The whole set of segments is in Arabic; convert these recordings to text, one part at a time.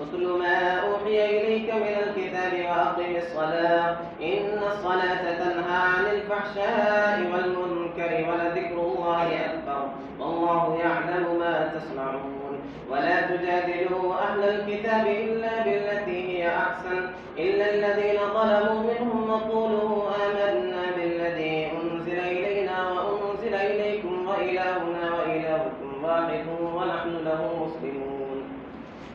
اتل ما أوحي إليك من الكتاب وأقم الصلاة إن الصلاة تنهى عن الفحشاء والمنكر ولذكر الله أكبر والله يعلم ما تصنعون ولا تجادلوا أهل الكتاب إلا بالتي هي أحسن إلا الذين ظلموا منهم وقولوا آمنا بالذي أنزل إلينا وأنزل إليكم وإلهنا وإلهكم واحد ونحن له مسلمون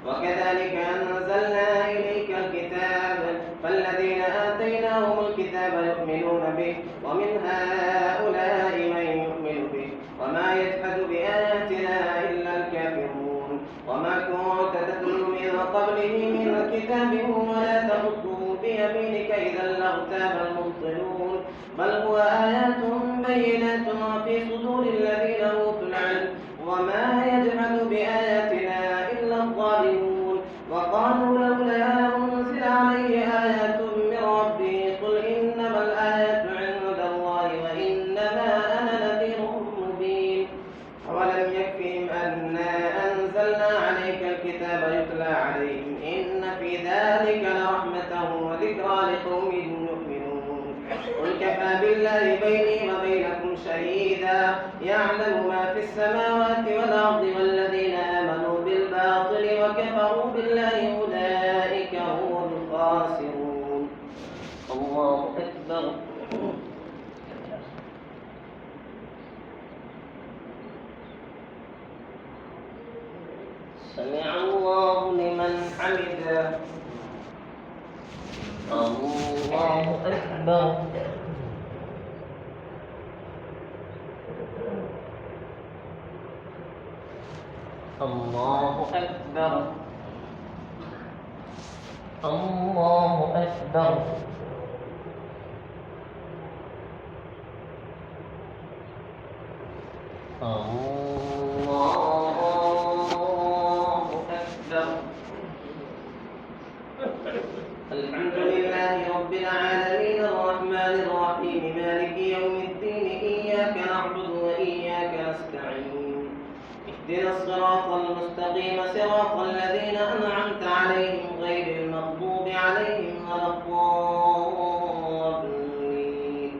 وكذلك أنزلنا إليك الكتاب فالذين آتيناهم الكتاب يؤمنون به ومن هؤلاء من يؤمن به وما يجحد بآياتنا إلا الكافرون وما كنت تتلو من قبله من كتاب ولا تخطه بيمينك إذا لارتاب المبطلون بل هو آيات بينات في صدور الذين أوتوا العلم وما يجحد بآياتنا إلا الظالمون وقالوا لولا أنزل عليه آيات من ربه قل إنما الآيات عند الله وإنما أنا نذير مبين أولم يكفهم أنا أنزلنا عليك الكتاب يتلى عليهم إن في ذلك لرحمة وذكرى لقوم يؤمنون قل كفى بالله بيني وبينكم شهيدا يعلم ما في السماوات والأرض والذين آمنوا بالباطل وكفروا بالله أولئك هم الخاسرون الله أكبر سمع الله لمن حمده الله أكبر الله أكبر الله أكبر الله أكبر الحمد لله رب العالمين الرحمن الرحيم مالك يوم الدين إياك نعبد وإياك نستعين اهدنا الصراط المستقيم صراط الذين أنعمت عليهم غير المغضوب عليهم ولا الضالين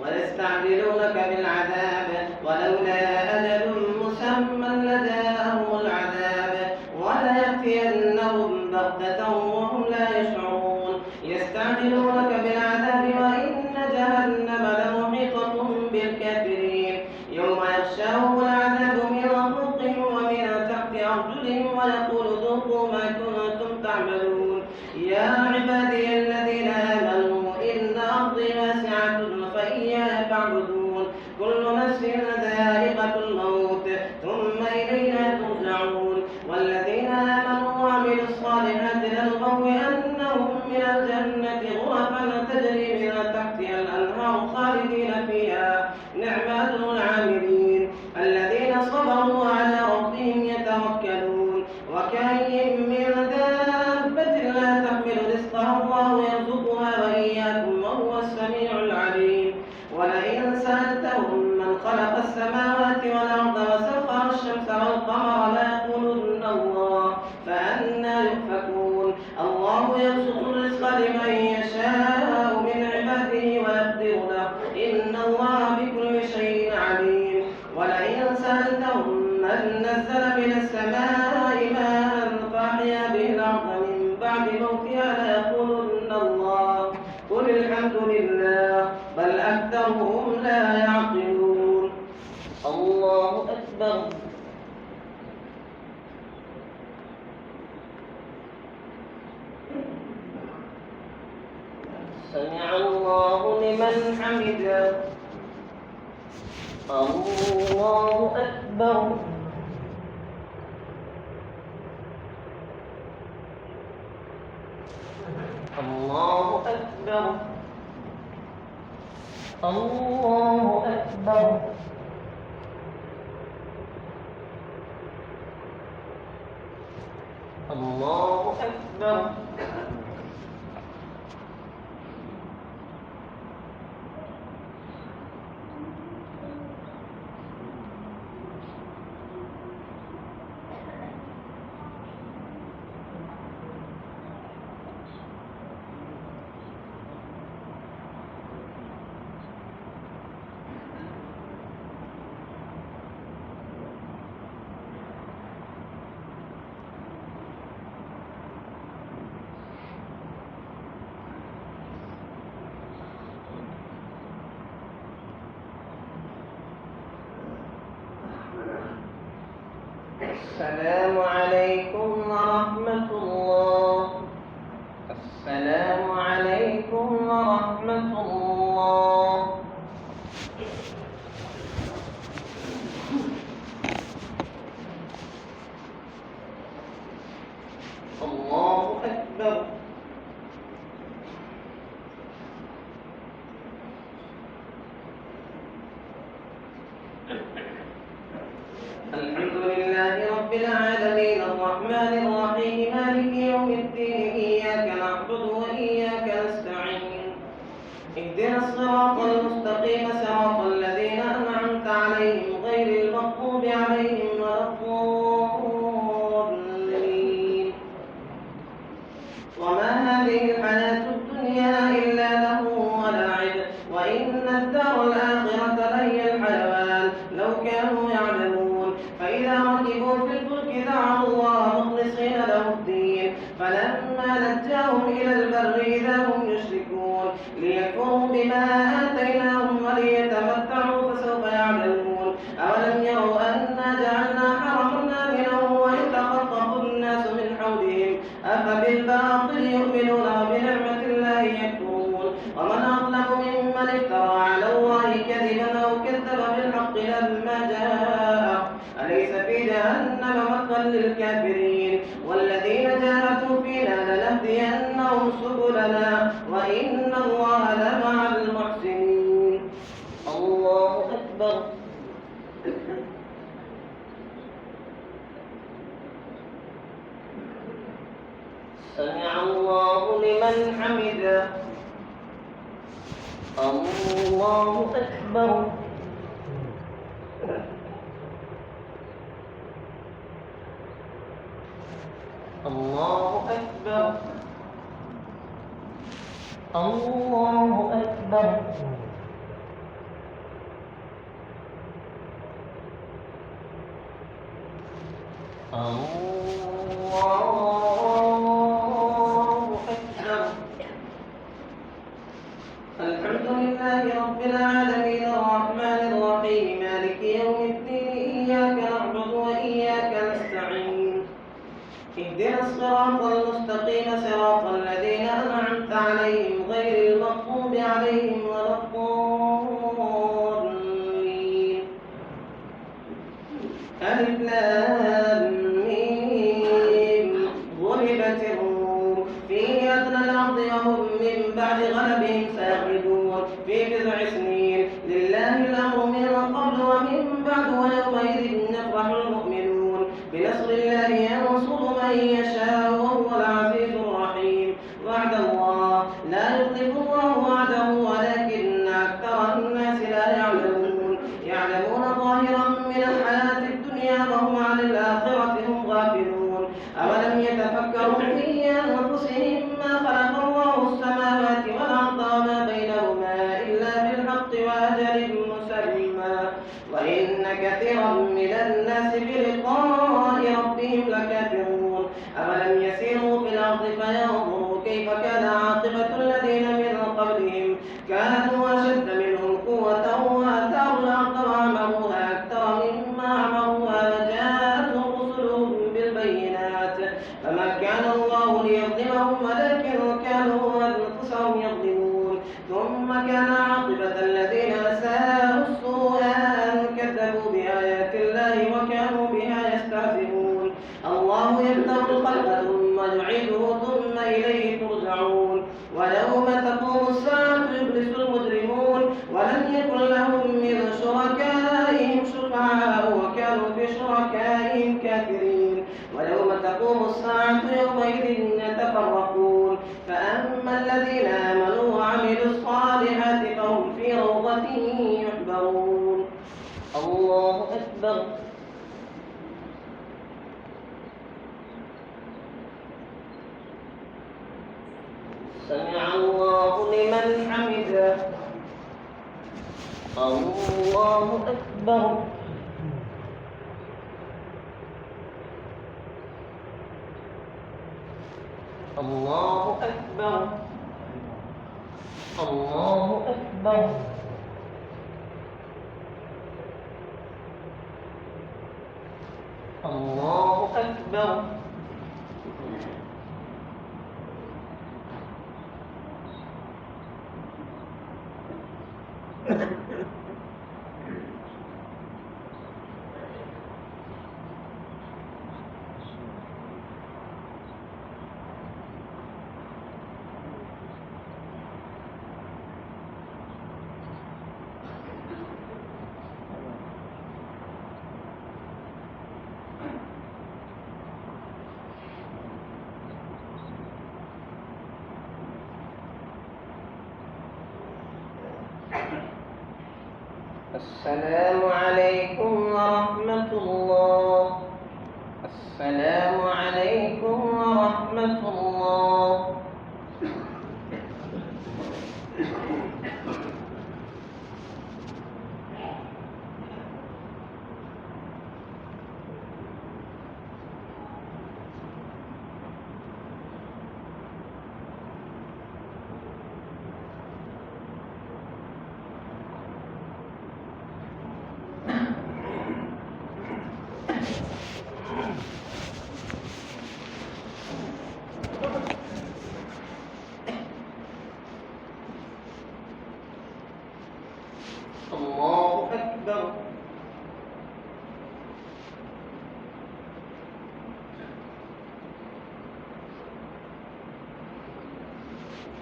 ويستعجلونك بالعذاب ولولا أجل مسمى لجاءهم العذاب وليأتينهم بغتة وهم لا يشعرون يستعجلونك بالعذاب وإن جهنم لمحيطة بالكافرين يوم يغشاهم العذاب من فوقهم ومن تحت أرجلهم ويقول ذوقوا ما كنتم تعملون يا عبادي الذين آمنوا إن أرضي واسعة فإياي فاعبدون كل نفس ذائقة الموت ثم إلينا ترجعون والذين آمنوا وعملوا الصالحات لنبوئنهم من الجنة غرفا تجري من تحتها الأنهار خالدين فيها نعم أجر العاملين الذين صبروا على ربهم يتوكلون وكأين من دابة لا تحمل رزقها الله يرزقها وإياكم وهو السميع العليم ولئن سألتهم من خلق السماوات والأرض وسخر الشمس والقمر ليقولن الله فأنى يؤفكون الله يبسط الرزق لمن يشاء من عباده ويقدر له إن الله بكل شيء عليم ولئن سألتهم من نزل من السماء ماء فأحيا به الأرض من بعد موتها ليقولن الله قل الحمد لله بل أكثرهم لا يعقلون الله أكبر سمع الله لمن حمده الله أكبر الله أكبر الله أكبر الله أكبر السلام عليكم ورحمة الله. السلام عليكم ورحمة الله. الله أكبر. الحمد لله رب العالمين الرحمن الرحيم مالك يوم الدين إياك نعبد وإياك نستعين اهدنا الصراط المستقيم صراط الذين أنعمت عليهم غير المغضوب عليهم ولا الضالين. وما هذه الحياة الدنيا إلا لهو ولعب وإن الدار الآخرة لهي الحيوان لو كانوا يعلمون. فإذا ركبوا في الفلك دعوا الله مخلصين له الدين فلما نجاهم إلى البر إذا هم يشركون ليكفروا بما آتيناهم وليتمتعوا فسوف يعلمون. أولم يروا أنا جعلنا حرما آمنا ويتخطف الناس من حولهم أفبالباطل يؤمنون وبنعمة الله يكفرون. ومن أظلم ممن افترى على الله كذبا أو كذب بالحق لما جاءه أليس في جهنم مثوى للكافرين. والذين جاهدوا فينا لنهدينهم سبلنا وإن الله لمع المحسنين. الله أكبر. سمع الله لمن حمده. الله أكبر. الله أكبر. الله أكبر. الحمد لله رب العالمين الرحمن الرحيم مالك يوم الدين إياك نعبد وإياك نستعين اهدنا الصراط المستقيم صراط الذين أنعمت عليهم غير المغضوب عليهم ولا الضالين. ألف لام ميم. غلبت الروم في أدنى الأرض وهم من بعد غلبهم سيغلبون في بضع سنين لله الأمر من قبل ومن بعد ويومئذ يفرح المؤمنون بنصر الله ينصر من يشاء وهو العزيز الرحيم. وعد الله لا يخلف الله وعده ولكن أكثر الناس لا يعلمون. يعلمون ظاهرا من الحياة الدنيا وهم عن الآخرة هم غافلون. أولم يتفكروا في أنفسهم ما خلق الله السماوات والأرض وما بينهما إلا بالحق وأجل مسمى وإن كثيرا من الناس بلقاء ربهم لكافرون. أولم يسيروا في الأرض فينظروا كيف كان عاقبة الذين من قبلهم كانوا أشد منهم قوة وأثاروا الأرض وعمروها أكثر مما عمروها وجاءتهم رسلهم بالبينات فما كان الله ليظلمهم ولكن كانوا أنفسهم يظلمون. ثم كان عاقبة الذين أساءوا السوء أن كذبوا بآيات الله وكانوا بها يستهزئون. الله يبدأ الخلق ثم يعيده ثم إليه ترجعون. ويوم تقوم الساعة يبلس المجرمون ولم يكن لهم من شركائهم شفعاء وكانوا بشركائهم كافرين. ويوم تقوم الساعة يومئذ يتفرقون فأما الذين آمنوا وعملوا الصالحات فهم في روضة يحبرون. الله أكبر. سمع الله لمن حمده. الله أكبر. الله أكبر. الله أكبر. الله أكبر. السلام عليكم ورحمة الله. السلام عليكم ورحمة الله. الله أكبر.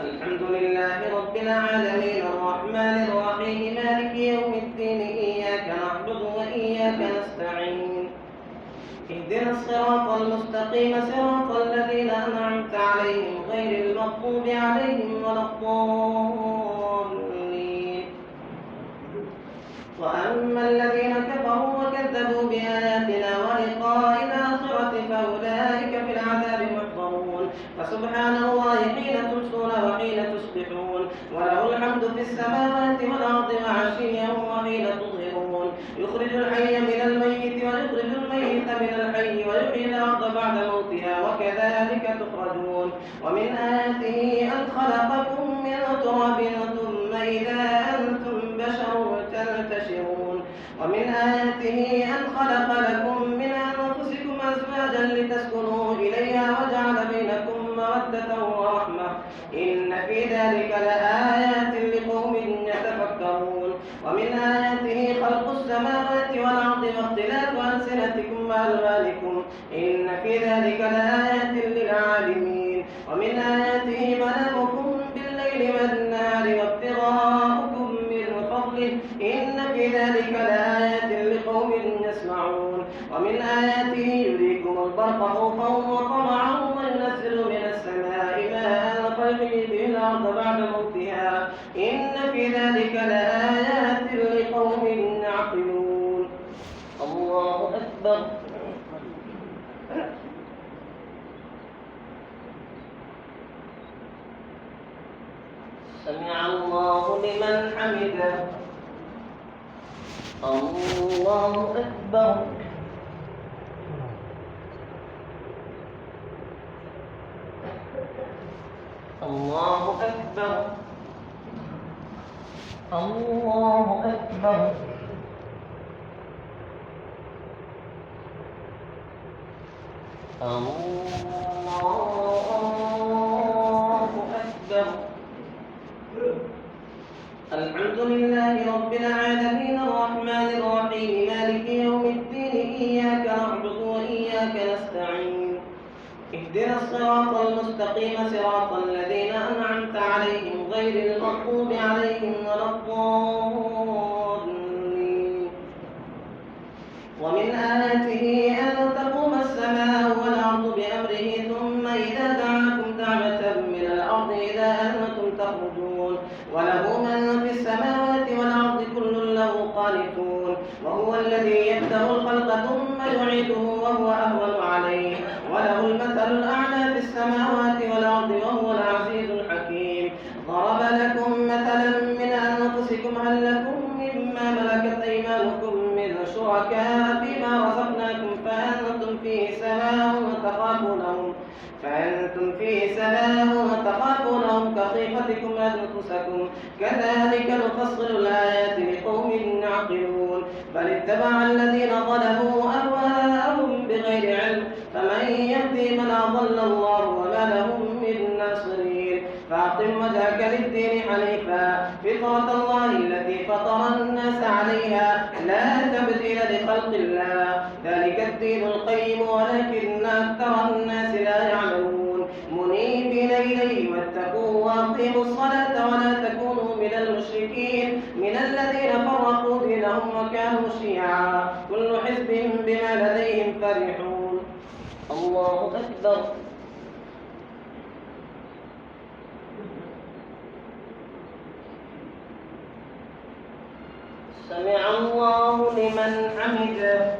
الحمد لله رب العالمين الرحمن الرحيم مالك يوم الدين إياك نعبد وإياك نستعين اهدنا الصراط المستقيم صراط الذين أنعمت عليهم غير المغضوب عليهم ولا الضالين. وأما الذين كفروا وكذبوا بآياتنا ولقاء الآخرة فأولئك في العذاب محضرون. فسبحان الله حين تمسون وحين تصبحون وله الحمد في السماوات والأرض وعشيا وحين تظهرون. يخرج الحي من الميت ويخرج الميت من الحي ويحيي الأرض بعد موتها وكذلك تخرجون. ومن آياته أن خلقكم من تراب ثم إذا أنتم بشر تنتشرون. ومن آياته أن خلق لكم من أنفسكم أزواجا لتسكنوا إليها وجعل بينكم مودة ورحمة إن في ذلك لآيات لقوم يتفكرون. ومن آياته خلق السماوات والأرض واختلاف ألسنتكم وألوانكم إن في ذلك لآيات للعالمين. ومن آياته منامكم بالليل والنهار وابتغاؤكم من فضله إن في ذلك لآيات لقوم يسمعون. ومن آياته يريكم البرق خوفا وطمعا وينزل من السماء ماء فيحيي به الأرض بعد موتها إن في ذلك لآيات لقوم يعقلون. الله أكبر. سمع الله لمن حمده. الله أكبر. الله أكبر. الله أكبر. الله أكبر. الحمد لله رب العالمين الرحمن الرحيم مالك يوم الدين إياك نعبد وإياك نستعين اهدنا الصراط المستقيم صراط الذين أنعمت عليهم غير المغضوب عليهم ولا الضالين. ومن آياته أن تقوم السماء والأرض بأمره ثم إذا دعاكم دعوة من الأرض إذا أنتم تخرجون. وله من في السماوات والأرض كل له قانتون. وهو الذي يبدأ الخلق ثم يعيده وهو أهون عليه وله المثل الأعلى في السماوات والأرض وهو العزيز الحكيم. ضرب لكم مثلا من أنفسكم هل لكم مما ملكت أيمانكم من شركاء فيما رزقناكم فأنتم فيه سواء وتخافونهم كخيفتكم أنفسكم كذلك نفصل الآيات لقوم يعقلون. بل اتبع الذين ظلموا أهواءهم بغير علم فمن يهدي من أضل الله وما لهم من ناصرين فأقم وجهك للدين حنيفا فطرة الله التي فطر الناس عليها لا تبديل لخلق الله ذلك الدين القيم ولكن أكثر الناس لا يعلمون منيبين إليه واتقوا وأقيموا الصلاة ولا تكونوا من المشركين من الذين فرقوا دينهم وكانوا شيعا كل حزب بما لديهم فرحون الله أكبر سمع الله لمن حمده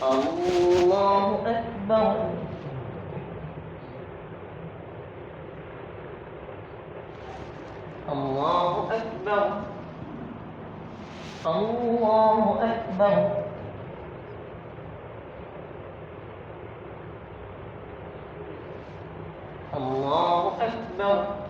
الله أكبر الله أكبر الله أكبر الله أكبر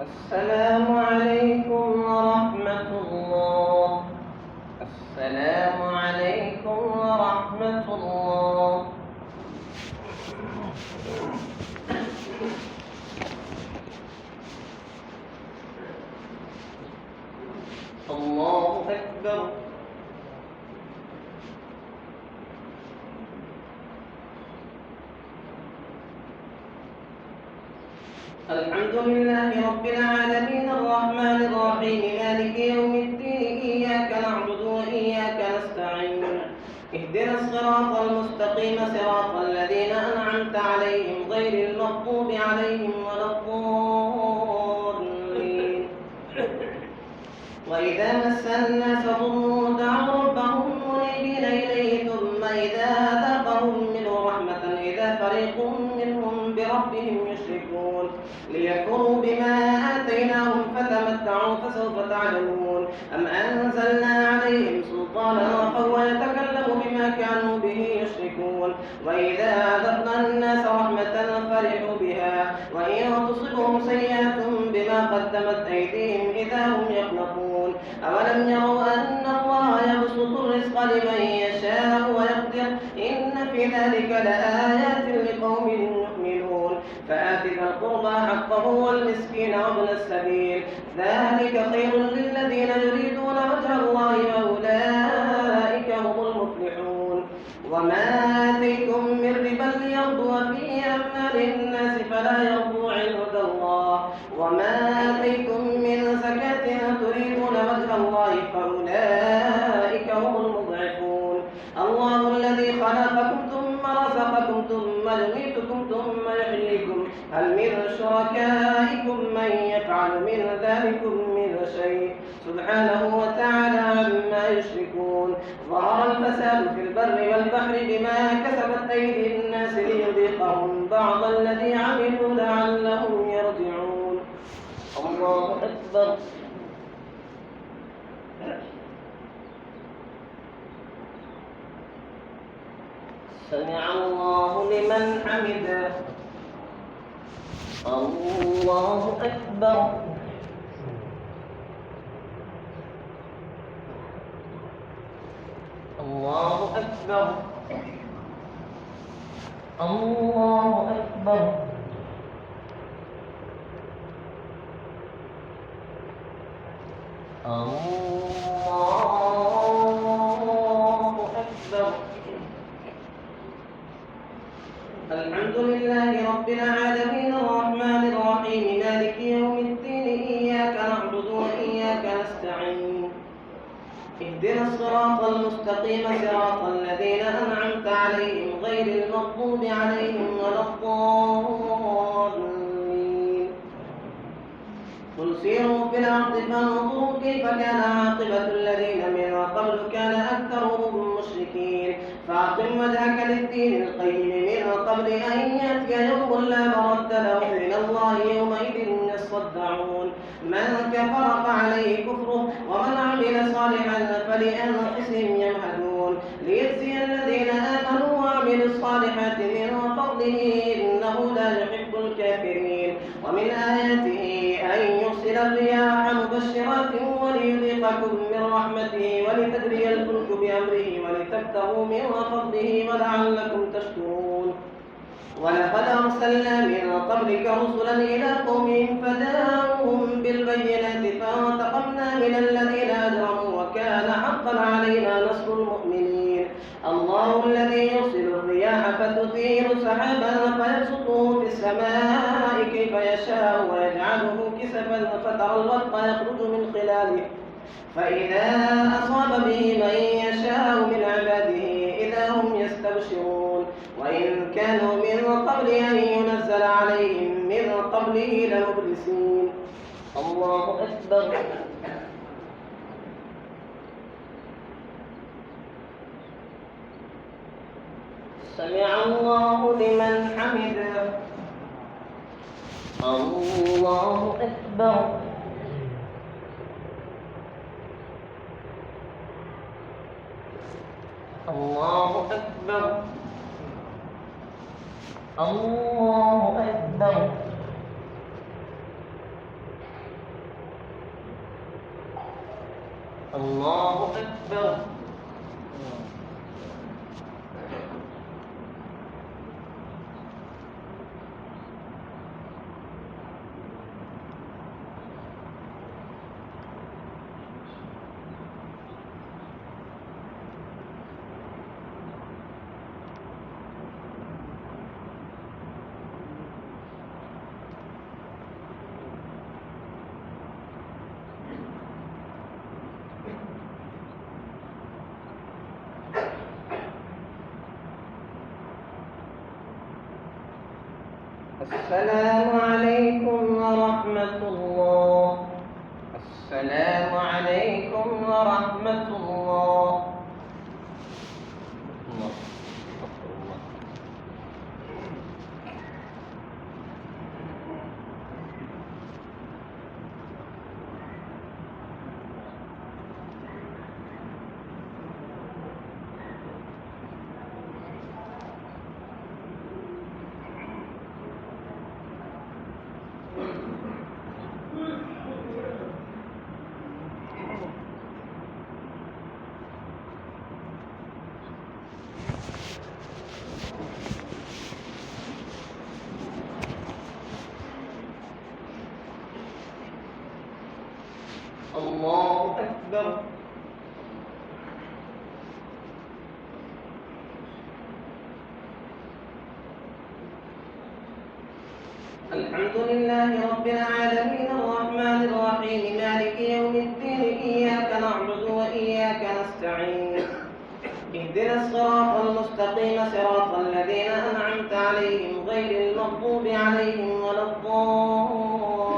السلام عليكم ورحمة الله السلام عليكم ورحمة الله الله أكبر الحمد لله رب العالمين الرحمن الرحيم مالك يوم الدين إياك نعبد وإياك نستعين اهدنا الصراط المستقيم صراط الذين أنعمت عليهم غير المغضوب عليهم ولا الضالين وإذا مس الناس ضر دعوا ربهم منيبين إليه ثم إذا أذاقهم منه رحمة إذا فريق منهم بربهم يشركون ليكفروا بما آتيناهم فتمتعوا فسوف تعلمون أم أنزلنا عليهم سلطانا فهو يتكلم بما كانوا به يشركون وإذا أذقنا الناس رحمة فرحوا بها وإن تصبهم سيئة بما قدمت أيديهم إذا هم يقنطون أولم يروا أن الله يبسط الرزق لمن يشاء ويقدر إن في ذلك لآيات لقوم يؤمنون فآت ذا القربى حقه والمسكين وابن السبيل ذلك خير للذين يريدون وجه الله وأولئك هم المفلحون وما آتيتم من ربا ليربو في أموال الناس فلا يربو عند الله وما آتيتم من زكاة تريدون وجه الله فأولئك هم المضعفون الله الذي خلقكم ثم رزقكم ثم يميتكم ثم يحييكم هل من شركائكم من يفعل من ذلكم من شيء سبحانه وتعالى عما يشركون ظهر الفساد في البر والبحر بما كسبت أيدي الناس ليذيقهم بعض الذي عملوا لعلهم يرجعون الله أكبر سمع الله لمن حمده الله أكبر الله أكبر الله أكبر الله أكبر الحمد لله رب العالمين الرحمن الرحيم مالك يوم الدين إياك نعبد وإياك نستعين اهدنا الصراط المستقيم صراط الذين أنعمت عليهم غير المغضوب عليهم ولا قل سيروا في الأرض فانظروا كيف كان عاقبة الذين من قبل كان أكثرهم مشركين فأقم وجهك للدين القيم من قبل أن يأتي يوم لا مرد له من الله يومئذ يصدعون من كفر فعليه كفره ومن عمل صالحا فلأنفسهم يمهدون ليجزي الذين آمنوا وعملوا الصالحات من فضله إنه لا يحب الكافرين ومن آياته أن يرسل الرياح مبشرات وليذيقكم من رحمته ولتجري الفلك بأمره ولتبتغوا من فضله ولعلكم تشكرون ولقد أرسلنا من قبلك رسلا إلى قومهم فجاءوهم بالبينات فانتقمنا من الذين أجرموا وكان حقا علينا نصر المؤمنين الله الذي يرسل الرياح فتثير سحابا فيبسطه في السماء كيف يشاء ويجعله كسفا فترى الودق يخرج من خلاله فإذا أصاب به من يشاء من عباده إذا هم يستبشرون وإن كانوا من قبل أن ينزل عليهم من قبله لمبلسين الله أكبر سمع الله لمن حمده الله أكبر الله أكبر الله أكبر الله أكبر السلام عليكم ورحمة الله السلام عليكم ورحمة الله الله أكبر الحمد لله رب العالمين الرحمن الرحيم مالك يوم الدين إياك نعبد وإياك نستعين اهدنا الصراط المستقيم صراط الذين أنعمت عليهم غير المغضوب عليهم ولا الضالين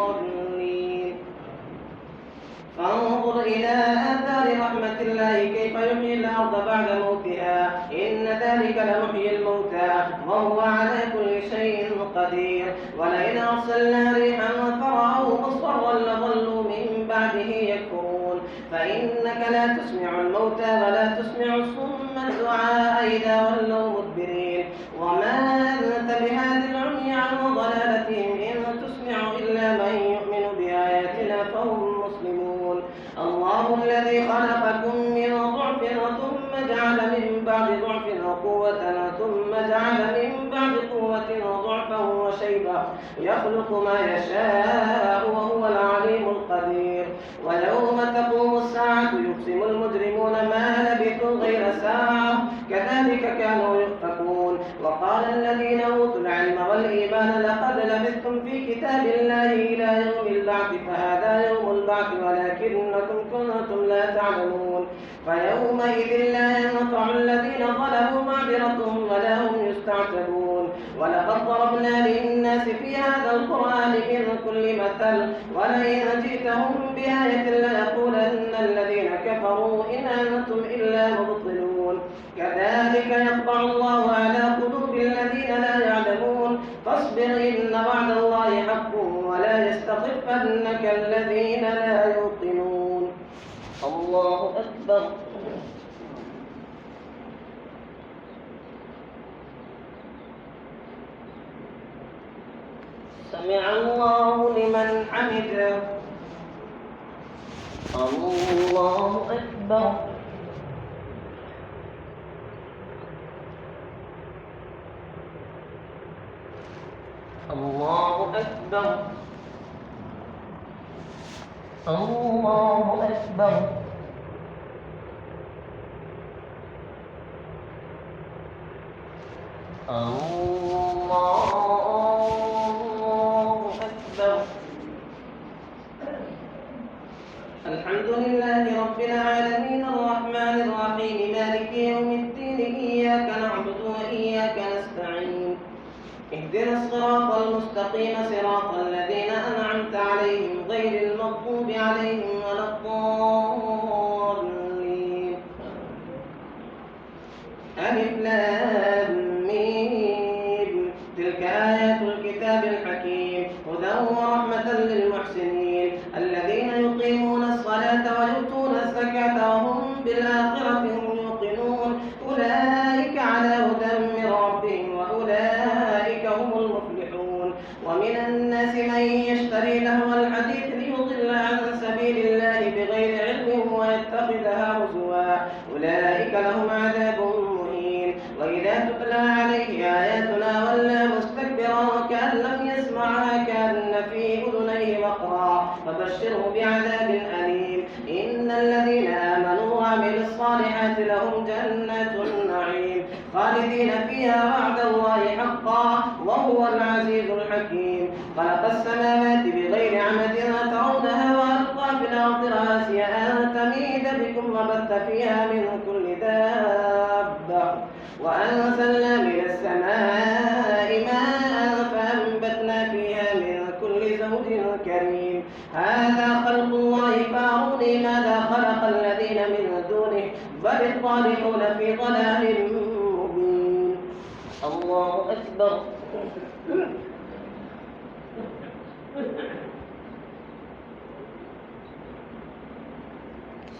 فانظر إلى آثار رحمة الله كيف يحيي الأرض بعد موتها إن ذلك لمحيي الموتى وهو على كل شيء قدير ولئن أرسلنا ريحا فرأوه مصفرا لظلوا من بعده يكفرون فإنك لا تسمع الموتى ولا تسمع الصم الدعاء إذا ولوا مدبرين وما أنت بهاد العمي عن ضلالتهم إن تسمع إلا من يؤمن بآياتنا فهم مسلمون الله الذي خلقكم من ضعف ثم جعل من بعد ضعف قوة ثم جعل من بعد قوة ضعفا وشيبة يخلق ما يشاء وهو العليم القدير ويوم تقوم الساعة يقسم المجرمون ما لبثوا غير ساعة كذلك كانوا يؤفكون وقال الذين أوتوا العلم والإيمان لقد لبثتم في كتاب الله إلى يوم البعث فهذا يوم البعث ولكنكم كنتم لا تعلمون فيومئذ لا ينفع الذين ظلموا معذرتهم ولا هم يستعتبون ولقد ضربنا للناس في هذا القرآن من كل مثل ولئن جئتهم بآية ليقولن الذين كفروا إن أنتم إلا مبطلون كذلك يطبع الله على قلوب الذين لا يعلمون فاصبر إن وعد الله حق ولا يستخفنك الذين لا يوقنون. الله أكبر. سمع الله لمن حمده. الله أكبر. الله أكبر. الله أكبر. الله أكبر. الحمد لله رب العالمين الرحمن الرحيم مالك يوم الدين إياك نعبد وإياك نستعين اهدنا الصراط المستقيم صراط الذين أنعمت عليهم غير المغضوب عليهم ولا الضالين. ألف لام ميم تلك آيات الكتاب الحكيم هدى ورحمة للمحسنين الذين يقيمون الصلاة ويؤتون الزكاة وهم بالآخرة هم يوقنون أولئك على هدى من ربهم وأولئك هم المفلحون. ومن الناس من يشتري لهو الحديث ليضل عن سبيل الله بغير علم ويتخذها هزوا أولئك لهم عذاب مهين. وإذا تتلى عليه آياتنا ولى مستكبرا وكأن لم يسمعها كأن في أذنيه وقرا فبشره بعذاب أليم. إن الذين آمنوا وعملوا الصالحات لهم جنات النعيم خالدين فيها وعد الله حقا وهو العزيز الحكيم. خلق السماوات بغير عمد ترونها وألقى في الأرض رواسي أن تميد بكم وبث فيها من كل دابة وأنزلنا من السماء ماء فأنبتنا فيها من كل زوج كريم. هذا خلق الله فأروني ماذا خلق الذين من دونه بل الظالمون في ضلال مبين. الله أكبر.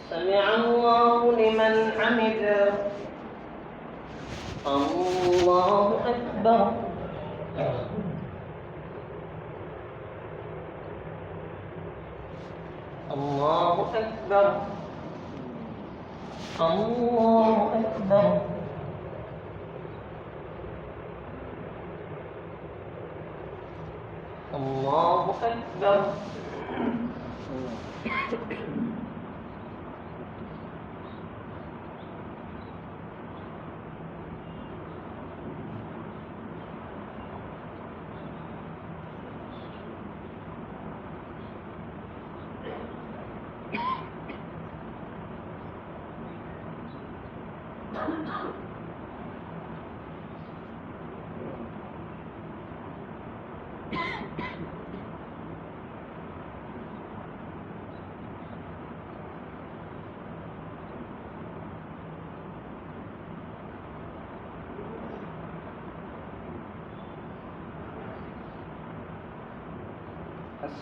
سمع الله لمن حمده. الله أكبر. الله أكبر. الله أكبر. الله أكبر.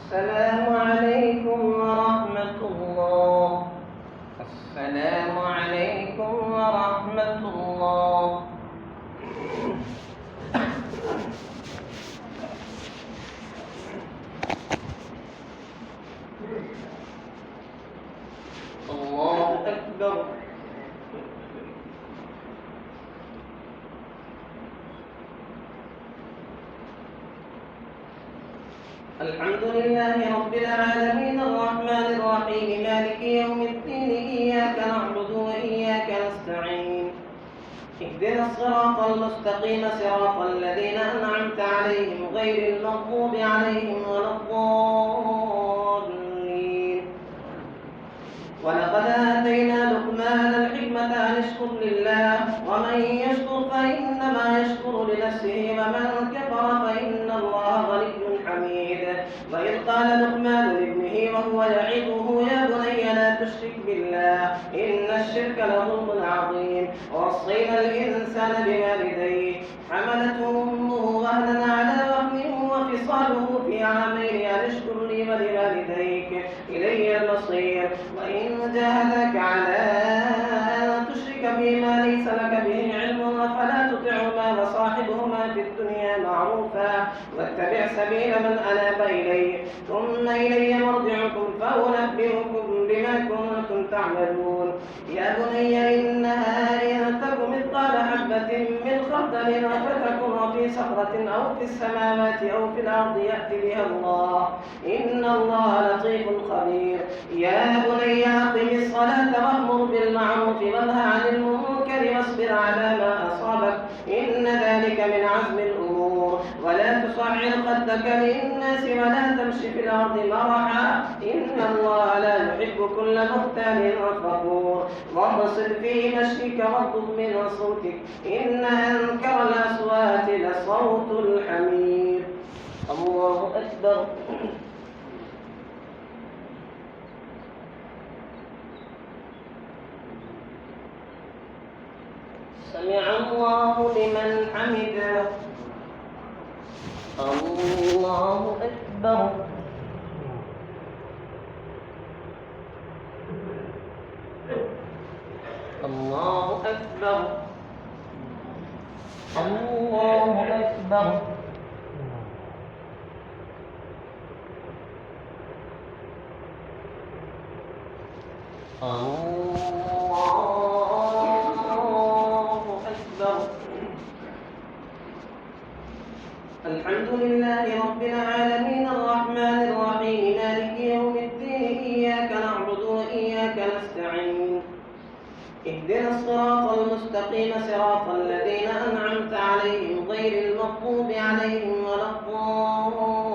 السلام عليكم ورحمة الله. السلام عليكم ورحمة الله. الله أكبر. الحمد لله رب العالمين الرحمن الرحيم مالك يوم الدين إياك نعبد وإياك نستعين اهدنا الصراط المستقيم صراط الذين أنعمت عليهم غير المغضوب عليهم ولا الضالين. ولقد آتينا لقمان الحكمة أن اشكر لله ومن يشكر فإنما يشكر يشكر لنفسه ومن كفر فإن الله غني حميد. وإذ قال لقمان لابنه وهو يعظه يا بني لا تشرك بالله إن الشرك لظلم عظيم. ووصينا الإنسان بوالديه حملته أمه وهنا على وهن وفصاله في عامين أن اشكر لي ولوالديك إلي المصير. وإن جاهداك على أن تشرك بي ما ليس لك به علم فلا تطعهما وصاحبهما في الدنيا معروفا واتبع سبيل من أناب إلي ثم إلي مرجعكم فأنبئكم بما كنتم تعملون. يا بني إنها إن تك مثقال حبة من خردل فتكن في صخرة أو في السماوات أو في الأرض يأتي بها الله إن الله لطيف خبير. يا بني أقم الصلاة وأمر بالمعروف وانه عن المنكر واصبر على ما أصابك إن ذلك من عزم الأمور. ولا تصعر خدك للناس ولا تمشي في الأرض مرحا إن الله لا يحب كل مختال فخور. واقصد في مشيك واغضض من صوتك إن أنكر الأصوات لصوت الحمير. الله أكبر. سمع الله لمن حمده. الله أكبر. الله أكبر. الله أكبر. الحمد لله رب العالمين الرحمن الرحيم مالك يوم الدين إياك نعبد وإياك نستعين اهدنا الصراط المستقيم صراط الذين أنعمت عليهم غير المغضوب عليهم ولا الضالين.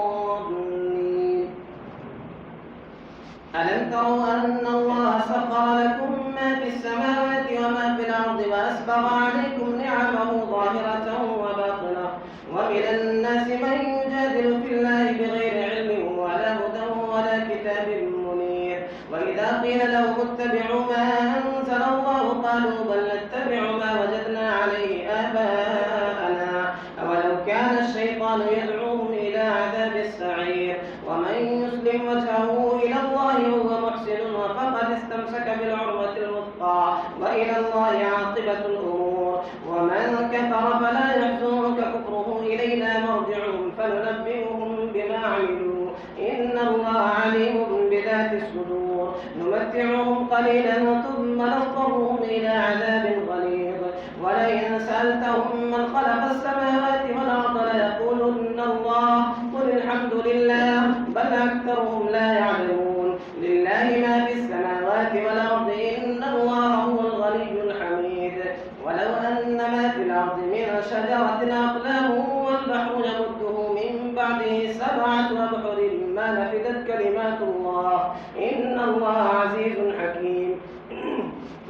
ألم تروا أن الله سخر لكم ما في السماوات وما في الأرض وأسبغ عليكم نعمه ظاهرة وباطنة ومن الناس من يجادل في الله بغير علم ولا هدى ولا كتاب منير. وإذا قيل لهم اتبعوا ما أنزل الله قالوا بل نتبع ما وجدنا عليه آباءنا أولو كان الشيطان يدعوهم إلى عذاب السعير. ومن يسلم وجهه إلى الله وهو محسن فقد استمسك بالعروة الوثقى وإلى الله عاقبة الأمور. ومن كفر فلا يحزنك كفره إلينا مرجعهم فننبئهم بما عملوا إن الله عليم بذات الصدور. نمتعهم قليلا ثم نضطرهم إلى عذاب غليظ. ولئن سألتهم من خلق السماوات والأرض ليقولن الله قل الحمد لله بل أكثرهم لا يعلمون. لله ما في السماوات والأرض إن الله هو الغني الحميد. ولو أن ما في الأرض من شجرة أقلام والبحر يمده من بعده 7 أبحر ما نفدت كلمات الله إن الله عزيز حكيم.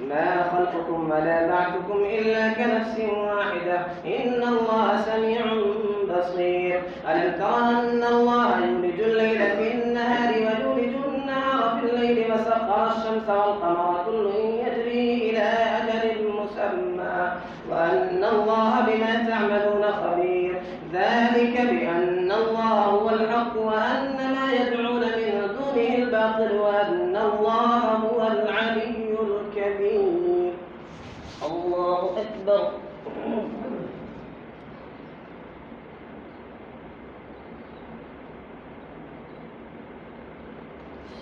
ما خلقكم ولا بعثكم إلا كنفس واحدة إن الله سميع بصير. ألم تر أن الله يولج الليل في النهار ويولج النهار في الليل وسخر الشمس والقمر كل يجري إلى أجل مسمى وأن الله بما تعملون خبير. ذلك بأن الله هو الحق وأن ما يدعون من دونه الباطل وأن الله هو العلي الكبير. الله أكبر.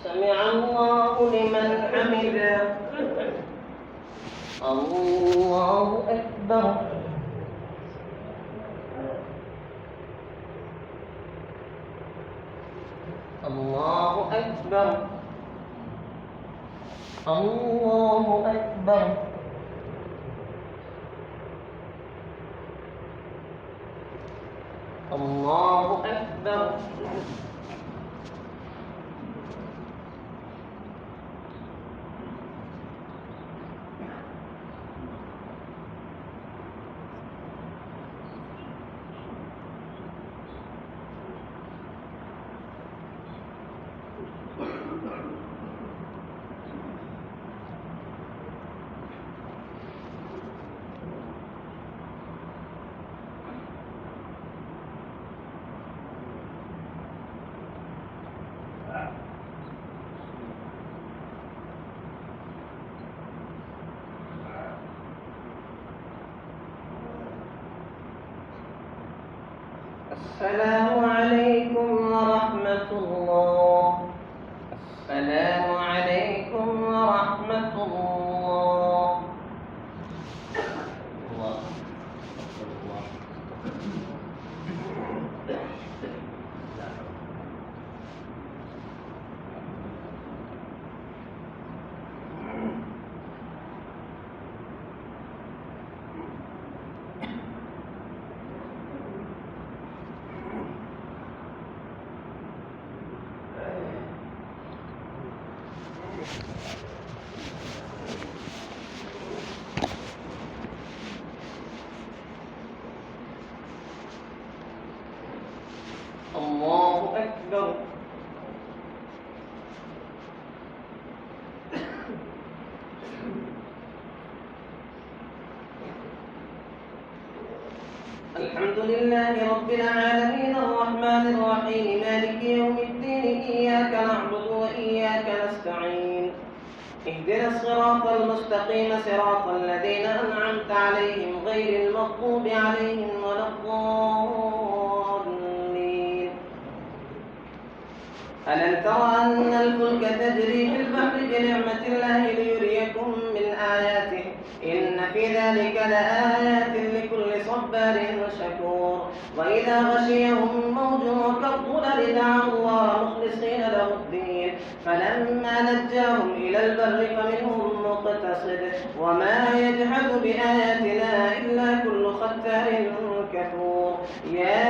سمع الله لمن حمده. الله أكبر. الله أكبر. الله أكبر. الله أكبر. السلام عليكم ورحمة الله. السلام عليكم ورحمة الله. الله الله. الله أكبر. الحمد لله رب العالمين الرحمن الرحيم مالك يوم الدين إياك نعبد وإياك نستعين اهدنا الصراط المستقيم صراط الذين أنعمت عليهم غير المغضوب عليهم ولا الضالين. ألم تر أن الفلك تجري في البحر بنعمة الله ليريكم من آياته إن في ذلك لآيات لكل صبار شكور. وإذا غشيهم موج كالظلل دعوا الله مخلصين له الدين فلما نجاهم إلى البر فمنهم مقتصد وما يجحد بآياتنا إلا كل ختار كفور. يا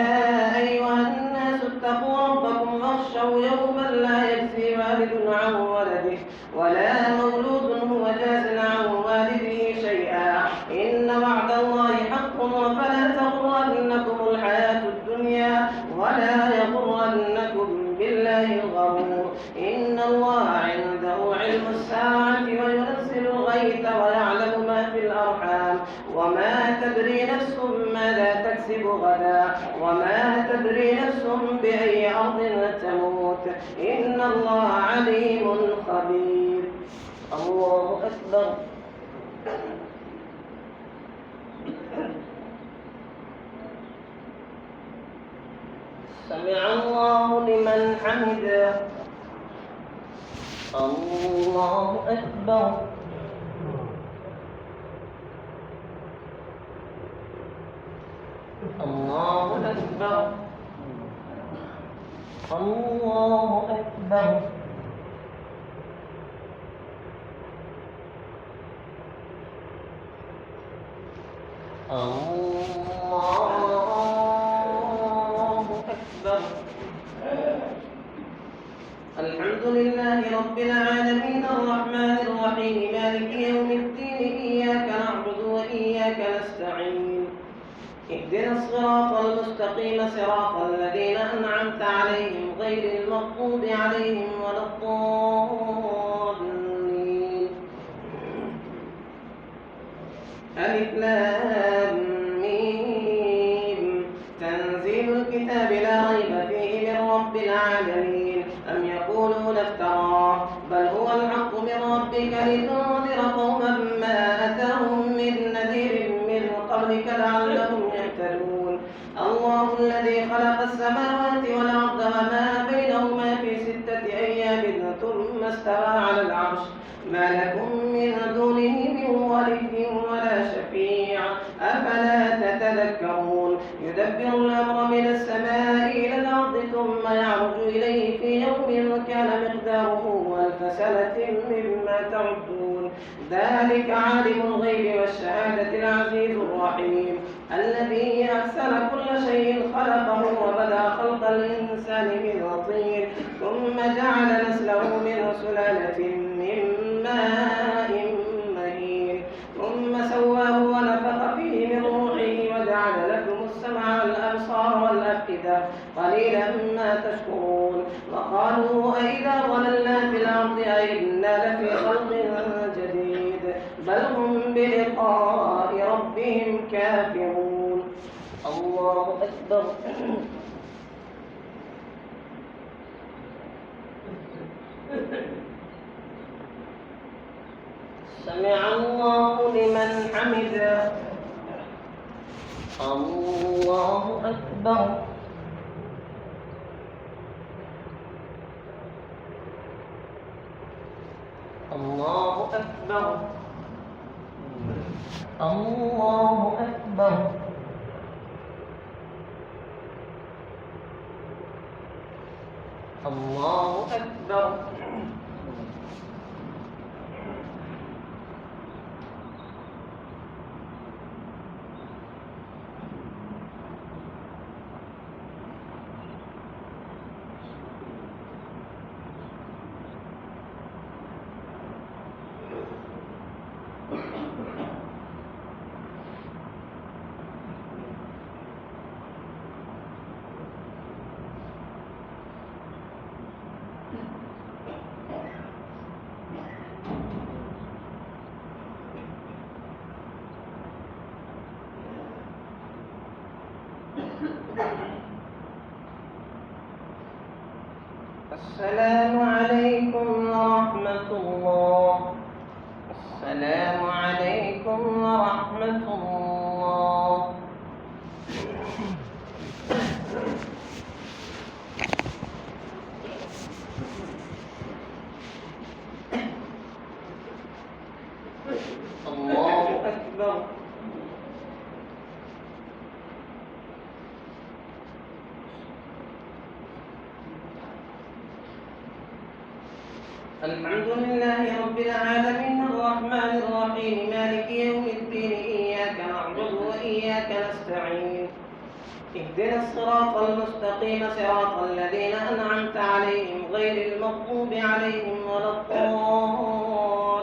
أيها الناس اتقوا ربكم واخشوا يوما لا يجزي والد عن ولده ولا مولود هو جاز عن والده شيئا إن وعد الله حق فلا تغرنكم الحياة الدنيا ولا يغرنكم بالله الغرور. إن الله عنده علم الساعة وينزل الغيث ويعلم ما في الأرحام وما تدري نفس ماذا تكسب غدا وما تدري نفس بأي أرض تموت إن الله عليم خبير. الله أكبر. سمع الله لمن حمده. الله أكبر. الله أكبر. الله أكبر. الله أكبر. الحمد لله رب العالمين الرحمن الرحيم مالك يوم الدين إياك نعبد وإياك نستعين اهدنا الصراط المستقيم صراط الذين أنعمت عليهم غير المغضوب عليهم ولا الضالين. ألف لام ميم تنزيل الكتاب لا ريب فيه من رب العالمين. أم يقولون افتراه بل هو الحق من ربك لتنذر قوما ما أتاهم من نذير من قبلك لعلهم يهتدون. الله الذي خلق السماوات والأرض وما بينهما في 6 أيام ثم استوى على العرش ما لكم من دونه من ولي ولا شفيع أفلا تتذكرون. يدبر الأمر من السماء إلى الأرض ثم يعرج إليه في يوم كان مقداره 1000 سنة مما تعدون. ذلك عالم الغيب والشهادة العزيز الرحيم الذي أحسن كل شيء خلقه وبدأ خلق الإنسان من طين ثم جعل نسله من سلالة من ماء مهين ثم سواه ونفخ فيه من روحه وجعل لكم السمع والأبصار والأفئدة قليلا ما تشكرون. وقالوا أئذا ضللنا في الأرض أئنا لفي خلق جديد بل هم بلقاء ربهم كافرون. الله أكبر. سمع الله لمن حمده. الله أكبر. الله أكبر الله أكبر الله أكبر السلام عليكم ورحمة الله. السلام عليكم ورحمة الله. الله أكبر. الحمد لله رب العالمين الرحمن الرحيم مالك يوم الدين إياك نعبد وإياك نستعين اهدنا الصراط المستقيم صراط الذين أنعمت عليهم غير المغضوب عليهم ولا الضالين.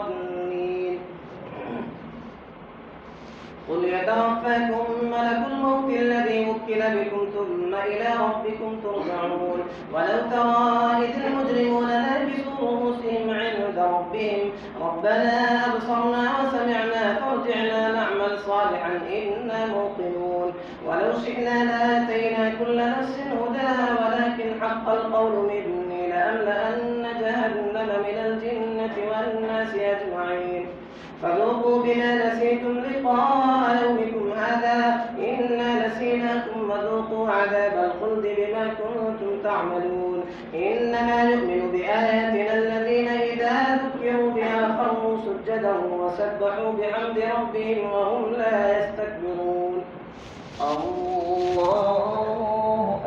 قل يتوفاكم ملك الموت الذي وكل بكم ثم إلى ربكم ترجعون. ولو ترى إذ المجرمون ناكسوا رؤوسهم عند ربهم ربنا أبصرنا وسمعنا فارجعنا نعمل صالحا إنا موقنون. ولو شئنا لآتينا كل نفس هداها ولكن حق القول مني لأملأن جهنم من الجنة والناس أجمعين. فذوقوا بما نسيتم لقاء يومكم هذا إنا نسيناكم وذوقوا عذاب الخلد بما كنتم تعملون. إنما يؤمن بآياتنا الذين إذا ذكروا بها خروا سجدا وسبحوا بحمد ربهم وهم لا يستكبرون. الله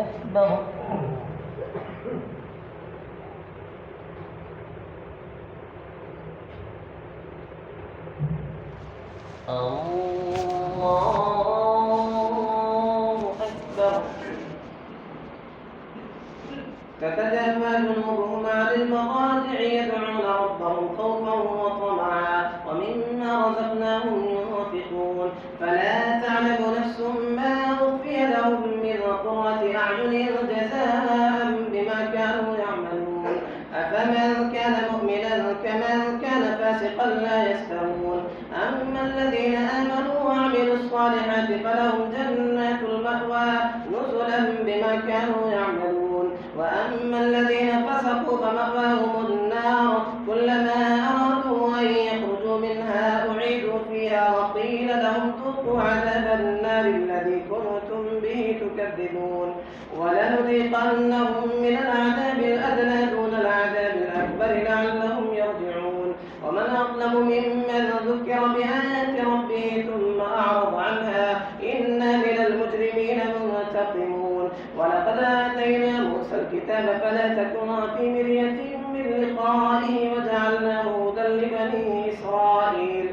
أكبر. الله أكبر. تتجافى جنوبهم عن المضاجع يدعون ربهم خوفا وطمعا ومما رزقناهم ينفقون. فلا تعلم نفس ما أخفي لهم من قرة أعين جزاء بما كانوا يعملون. أفمن كان مؤمنا كمن كان فاسقا لا يستوون. أما الذين آمنوا وعملوا الصالحات فلهم جنات المأوى نزلا بما كانوا يعملون. وأما الذين فسقوا فمأواهم النار كلما أرادوا أن يخرجوا منها أعيدوا فيها وقيل لهم ذوقوا عذاب النار الذي كنتم به تكذبون. ولنذيقنهم من العذاب الأدنى دون العذاب الأكبر لعلهم يرجعون. ومن أظلم ممن ذكر بآيات ربه ثم أعرض عنها إنا من المجرمين منتقمون. ولقد آتينا موسى الكتاب فلا تكن في مرية من لقائه وجعلناه هدى لبني إسرائيل.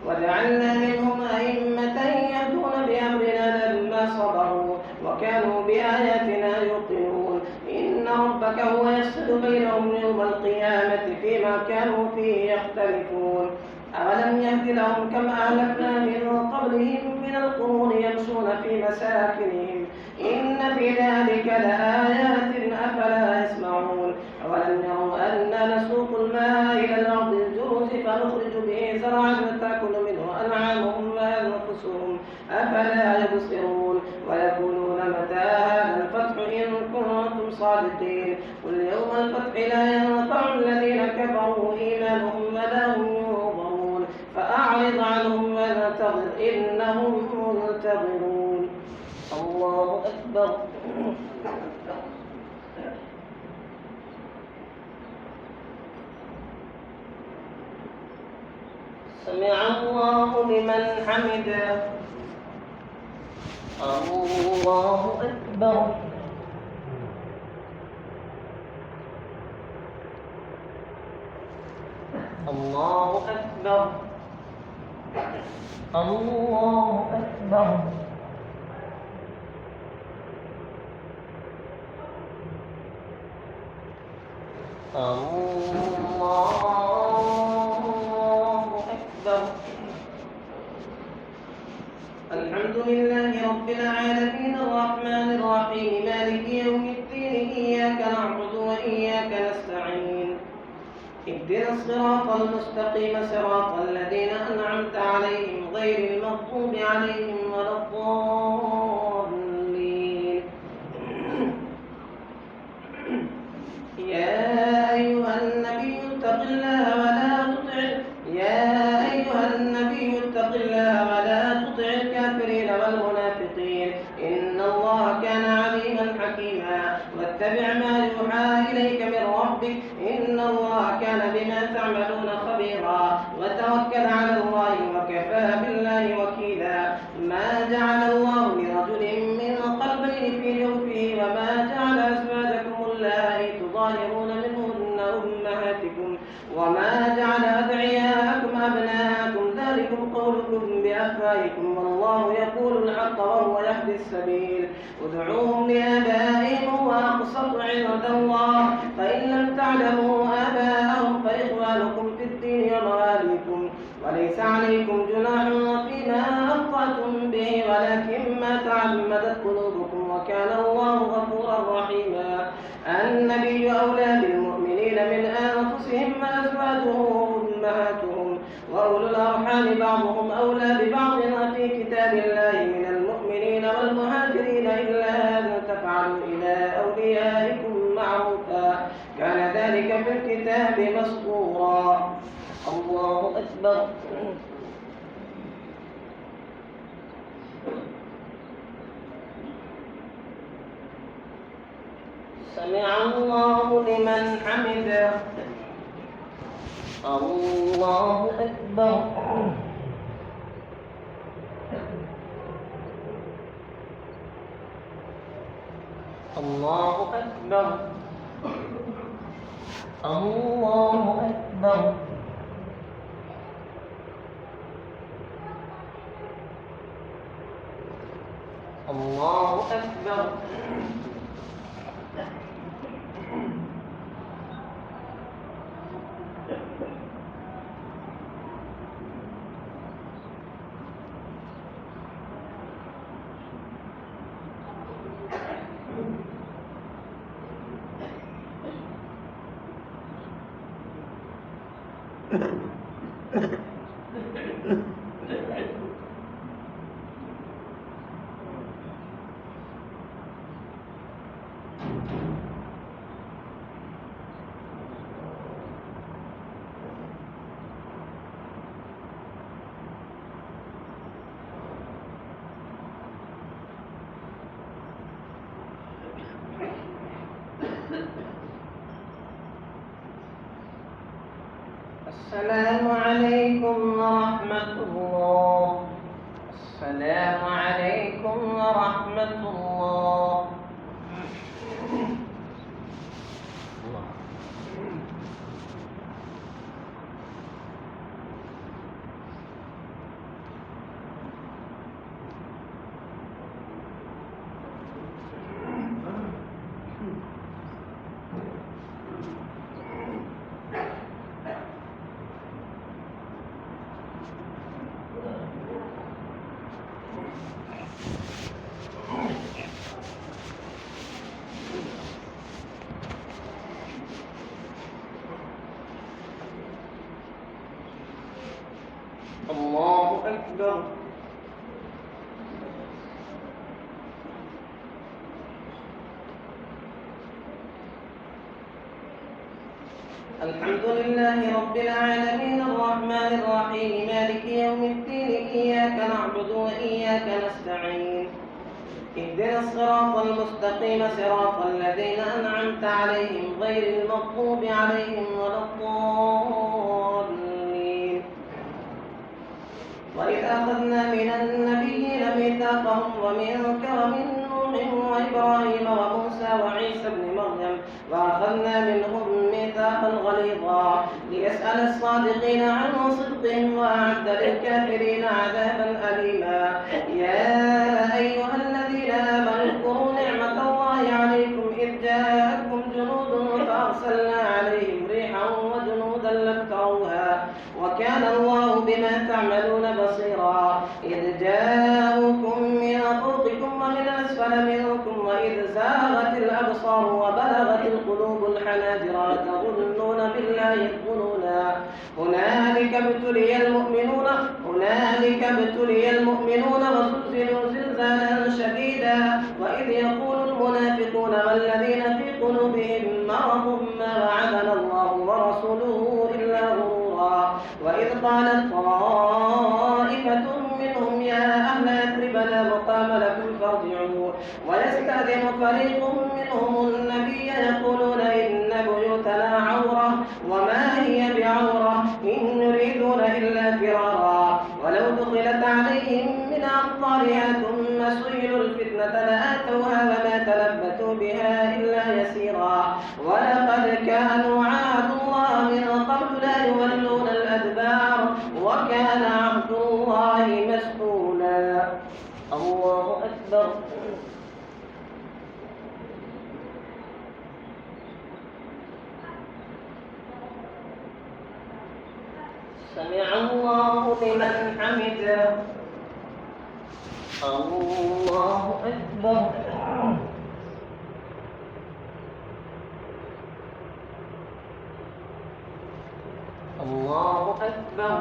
وجعلنا منهم أئمة يهدون بأمرنا لما صبروا وكانوا بآياتنا يوقنون. إن ربك هو يفصل بينهم يوم القيامة فيما كانوا فيه يختلفون. أولم يهد لهم كما أهلكنا من قبلهم من القرون يمشون في مساكنهم إن في ذلك لآيات أفلا يسمعون. أولم يروا أنا نسوق الماء إلى الأرض الجرز فنخرج به زرعا تأكل منه أنعامهم وأنفسهم أفلا يبصرون. ويقولون متى هذا الفتح إن كنتم صادقين. قل يوم الفتح لا ينفع الذين كفروا إيمانهم ولا هم ينظرون. فأعرض عنهم وانتظر إنهم منتظرون. الله أكبر. سمع الله لمن حمده. الله أكبر. الله أكبر. الله أكبر. الله أكبر. الحمد لله رب العالمين الرحمن الرحيم مالك يوم الدين إياك نعبد وإياك نستعين اهدنا الصراط المستقيم صراط الذين أنعمت عليهم غير المغضوب عليهم ولا الضالين. يا أيها النبي اتق الله ولا تطع الكافرين والمنافقين إن الله كان عليما حكيما واتبع ما يوحى إليك من ربك إن الله كان بما تعملون خبيرا وتوكل على الله وكفى بالله وكيلا. ما جعل الله لرجل من قلبين في جوفه وما جعل أزواجكم اللائي تظاهرون منهن أمهاتكم وما جعل أدعياءكم أبناءكم ذلكم قولكم بأفواهكم والله يقول الحق وهو يهدي السبيل. ادعوهم لآبائهم وأقسط عند الله فإن لم تعلموا آباءهم فإخوانكم في الدين ومواليكم وليس عليكم جناح فيما أخطأتم به ولكن ما تعمدت قلوبكم وكان الله غفورا رحيما. النبي أولى بالمؤمنين من أنفسهم وأزواجهم أمهاتهم وأولو الأرحام بعضهم أولى ببعض في كتاب الله من المؤمنين والمهاجرين إلا أن تفعلوا إلى أوليائكم معروفا كان ذلك في الكتاب مسطورا. الله أكبر. سمع الله لمن حمده. الله أكبر. الله أكبر. الله أكبر. الله أكبر. السلام عليكم ورحمة الله. السلام عليكم ورحمة الله. الله أكبر. الحمد لله رب العالمين الرحمن الرحيم مالك يوم الدين إياك نعبد وإياك نستعين اهدنا الصراط المستقيم صراط الذين أنعمت عليهم غير المغضوب عليهم ولا الضالين. وإذ أخذنا من النبيين ميثاقهم ومنك ومن نوح وإبراهيم وموسى وعيسى ابن مريم وأخذنا منهم ميثاقا غليظا ليسأل الصادقين عن صدقهم وأعد للكافرين عذابا أليما. يا أيها الذين آمنوا اذكروا نعمة الله عليكم إذ جاءتكم جنود فأرسلنا عليهم ريحا وجنودا لم تروها وكان الله بما تعملون بصيرا. إذ جاءوكم من فوقكم ومن أسفل منكم وإذ زاغت الأبصار وبلغت القلوب الحناجر وتظنون بالله الظنونا. هنالك ابتلي المؤمنون وزلزلوا زلزالا شديدا. وإذ يقول المنافقون والذين في قلوبهم مرض ما وعدنا الله ورسوله إلا غرورا. وإذ قالت طائفة منهم يا أهل يثرب لا مقام لكم فارجعوا ويستأذن فريق منهم النبي يقولون إن بيوتنا عورة وما هي بعورة إن يريدون إلا فرارا. ولو دخلت عليهم من أقطارها ثم سئلوا الفتنة لآتوها وما تلبثوا بها إلا يسيرا. ولقد كانوا عاهدوا الله من قبل لا يولون الأدبار وكان عهد الله مسؤولا. الله أكبر. سمع الله لمن حمده. الله أكبر. الله أكبر.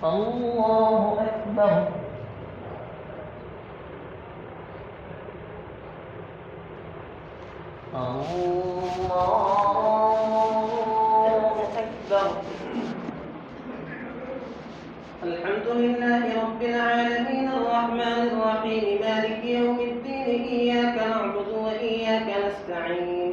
الله أكبر. الله أكبر. الحمد لله رب العالمين الرحمن الرحيم مالك يوم الدين إياك نعبد وإياك نستعين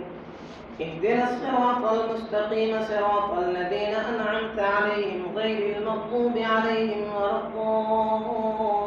اهدنا الصراط المستقيم صراط الذين أنعمت عليهم غير المغضوب عليهم ولا الضالين.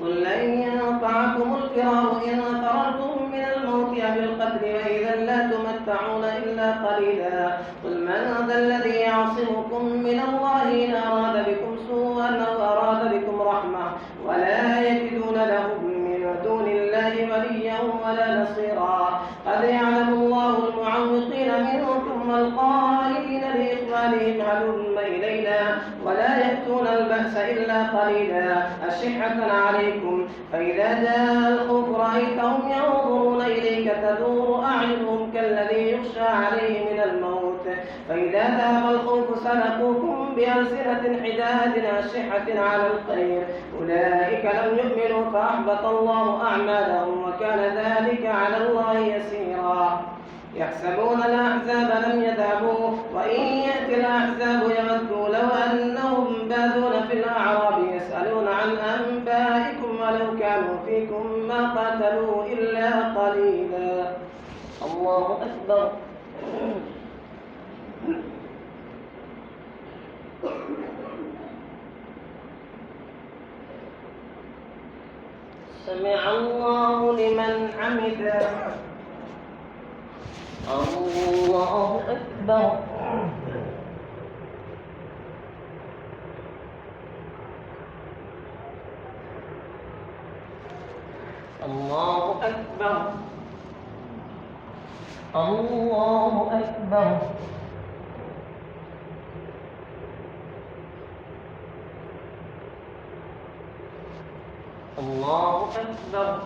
قل لن ينفعكم الفرار إن فررتم من الموت أو القتل وإذا لا تمتعون إلا قليلا. قل من ذا الذي يعصمكم من الله إن أراد بكم سوءا أو أراد بكم رحمة ولا يجدون لهم من دون الله وليا ولا نصيرا. قد يعلم الله المعوقين منكم والقائلين لإخوانهم هلم إلينا ولا يأتون البأس إلا قليلا أشحة عليكم فإذا جاء الخوف رأيتهم ينظرون إليك تدور أعينهم كالذي يخشى عليه من الموت فإذا ذهب الخوف سلقوكم بألسنة حداد أشحة على الخير أولئك لم يؤمنوا فأحبط الله أعمالهم وكان ذلك على الله يسيرا. يحسبون الأحزاب لم يذهبوا وإن يأتي الأحزاب يودوا لو أنهم بادون في الأعراب يسألون عن أنبائكم ولو كانوا فيكم ما قاتلوا إلا قليلا. الله أكبر. سمع الله لمن حمده. الله أكبر. الله أكبر. الله أكبر. الله أكبر.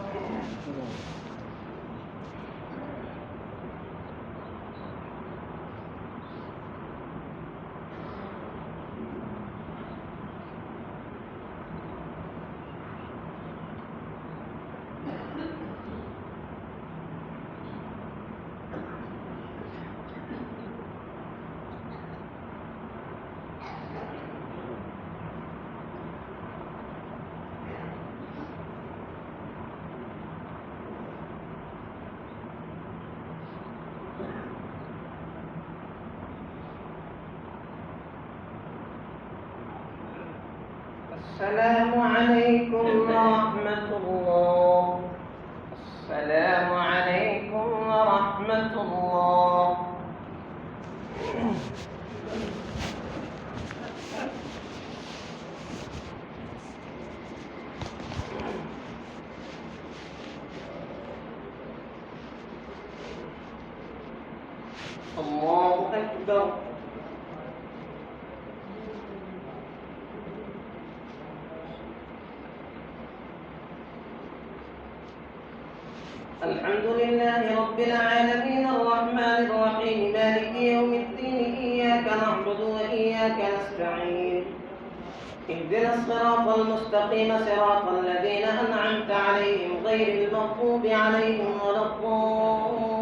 السلام عليكم ورحمة الله. السلام عليكم ورحمة الله. الله أكبر. الحمد لله رب العالمين الرحمن الرحيم مالك يوم الدين إياك نعبد وإياك نستعين اهدنا الصراط المستقيم صراط الذين أنعمت عليهم غير المغضوب عليهم ولا الضالين.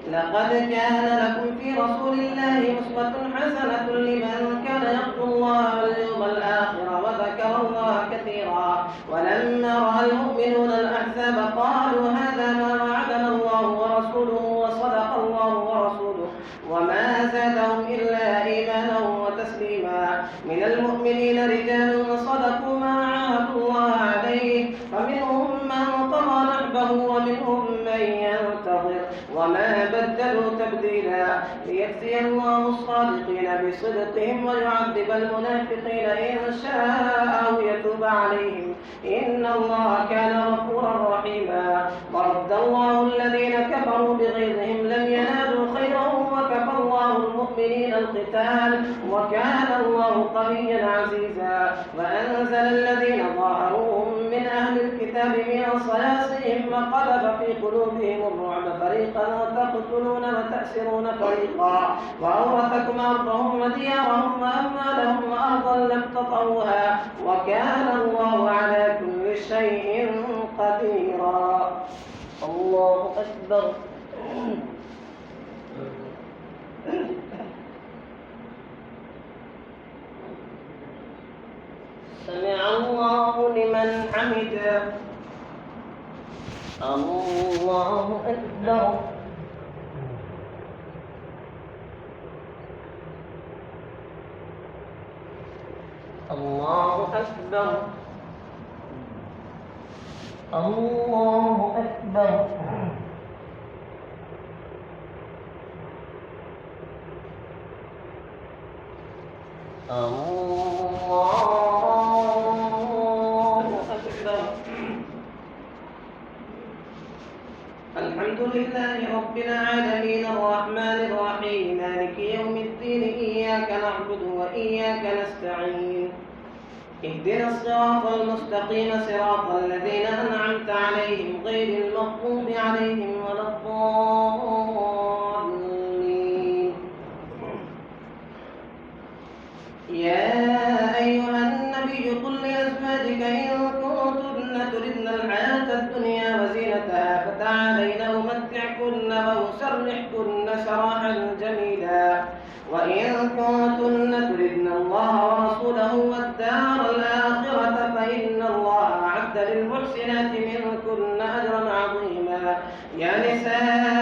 لقد كان لكم في رسول الله أسوة حسنة لمن كان يرجو الله واليوم الآخر وذكر الله كثيرا. ولما رأى المؤمنون الأحزاب قالوا هذا ما وعدنا الله ورسوله وصدق الله ورسوله وما زادهم إلا إيمانا وتسليما. من المؤمنين رجال صدقوا ما عاهدوا الله عليه فمنهم من قضى نحبه ومنهم من ينتظر وما بدلوا تبديلا. ليجزي الله الصادقين بصدقهم ويعذب المنافقين إن شاء أو يتوب عليهم إن الله كان غفورا رحيما. ورد الله الذين كفروا بغيظهم لم ينالوا خيرا وكفى الله المؤمنين القتال وكان الله قويا عزيزا. وأنزل الذين ظاهروهم من أهل الكتاب من صياصيهم وقذف في قلوبهم الرعب فريقا وتقتلون وتأسرون فريقا. وأورثكم أرضهم وديارهم وأموالهم وأرضا لم تطئوها وكان الله على كل شيء قديرا. الله أكبر. سمع الله لمن حمده. الله أكبر. الله أكبر. الله أكبر. الحمد لله رب العالمين الرحمن الرحيم مالك يوم الدين إياك نعبد وإياك نستعين اهدنا الصراط المستقيم صراط الذين أنعمت عليهم غير المغضوب عليهم ولا الضالين. يا أيها النبي قل لأزواجك إن كنتن تردن الحياة الدنيا وزينتها فتعالين أمتعكن وأسرحكن سراحا جميلا. وإن كنتن تردن الله ورسوله والدار الآخرة فإن الله أعد للمحسنات منكن أجرا عظيما. يا نساء